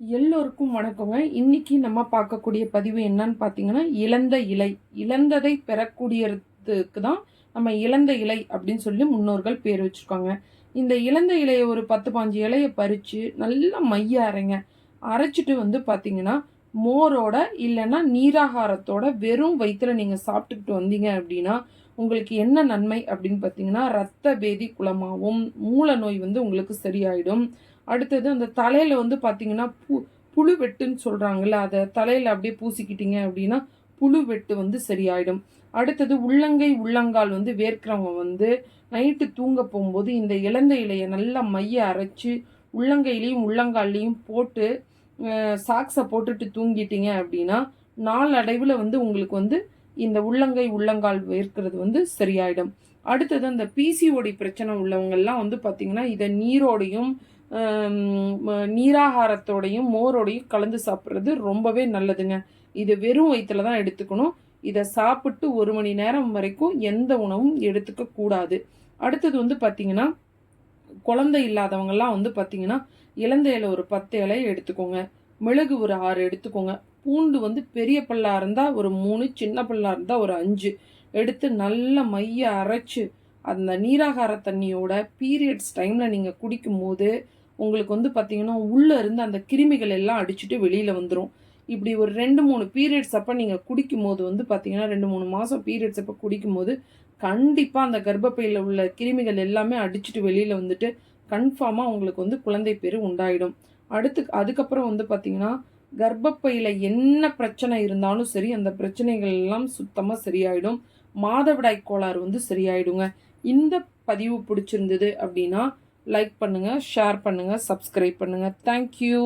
எல்லோருக்கும் வணக்கங்க. இன்னைக்கு நம்ம பார்க்கக்கூடிய பதிவு என்னன்னு பார்த்தீங்கன்னா, இழந்த இலை. இழந்ததை பெறக்கூடியதுக்கு தான் நம்ம இழந்த இலை அப்படின்னு சொல்லி முன்னோர்கள் பேர் வச்சிருக்காங்க. இந்த இழந்த இலைய ஒரு 10, 15 இலைய பறிச்சு நல்லா மைய அரைங்க. அரைச்சிட்டு பார்த்தீங்கன்னா, மோரோட இல்லைன்னா நீராகாரத்தோட வெறும் வயித்துல நீங்க சாப்பிட்டுக்கிட்டு வந்தீங்க அப்படின்னா, உங்களுக்கு என்ன நன்மை அப்படின்னு பார்த்தீங்கன்னா, இரத்த பேதி குணமாகும். மூல நோய் உங்களுக்கு சரியாயிடும். அடுத்தது அந்த தலையில பார்த்தீங்கன்னா, புழு வெட்டுன்னு சொல்றாங்கல்ல, அத தலையில அப்படியே பூசிக்கிட்டீங்க அப்படின்னா, புழு வெட்டு சரியாயிடும். அடுத்தது உள்ளங்கை, உள்ளங்கால் வேர்க்கிறவங்க நைட்டு தூங்க போகும்போது இந்த இலந்த இலைய நல்லா மைய அரைச்சு, உள்ளங்கையிலயும், உள்ளங்கால்லயும் போட்டு சாக்ஸ போட்டுட்டு தூங்கிட்டீங்க அப்படின்னா, நாளடைவுல உங்களுக்கு இந்த உள்ளங்கை, உள்ளங்கால் வேர்க்கிறது சரியாயிடும். அடுத்தது அந்த பிசிஓடி பிரச்சனை உள்ளவங்கலாம் பார்த்தீங்கன்னா, இத நீரோடையும் நீராகாரத்தோடையும் மோரோடையும் கலந்து சாப்பிட்றது ரொம்பவே நல்லதுங்க. இது வெறும் வயிற்றுல தான் எடுத்துக்கணும். இதை சாப்பிட்டு 1 மணி நேரம் வரைக்கும் எந்த உணவும் எடுத்துக்க கூடாது. அடுத்தது பார்த்தீங்கன்னா, குழந்தை இல்லாதவங்கெல்லாம் பார்த்தீங்கன்னா, இலந்த இலை ஒரு 10 இலையை எடுத்துக்கோங்க. மிளகு ஒரு 6 எடுத்துக்கோங்க. பூண்டு பெரிய பல்லா இருந்தால் ஒரு 3, சின்ன பல்லா இருந்தால் ஒரு 5 எடுத்து நல்லா மைய அரைச்சு அந்த நீராகார தண்ணியோட பீரியட்ஸ் டைமில் நீங்கள் குடிக்கும்போது உங்களுக்கு பார்த்தீங்கன்னா, உள்ளே இருந்து அந்த கிருமிகள் எல்லாம் அடிச்சுட்டு வெளியில் வந்துடும். இப்படி ஒரு 2, 3 பீரியட்ஸ் அப்போ நீங்கள் குடிக்கும்போது பார்த்தீங்கன்னா, 2, 3 மாதம் பீரியட்ஸ் அப்போ குடிக்கும்போது கண்டிப்பாக அந்த கர்ப்பப்பையில் உள்ள கிருமிகள் எல்லாமே அடிச்சுட்டு வெளியில் வந்துட்டு கன்ஃபார்மாக உங்களுக்கு குழந்தை பேர் உண்டாயிடும். அதுக்கப்புறம் பார்த்தீங்கன்னா, கர்ப்பப்பையில் என்ன பிரச்சனை இருந்தாலும் சரி, அந்த பிரச்சனைகள் எல்லாம் சுத்தமாக சரியாயிடும். மாதவிடாய் கோளாறு சரியாயிடுங்க. இந்த பதிவு பிடிச்சிருந்தது அப்படின்னா லைக் பண்ணுங்கள், ஷேர் பண்ணுங்கள், சப்ஸ்கிரைப் பண்ணுங்கள். தேங்க்யூ.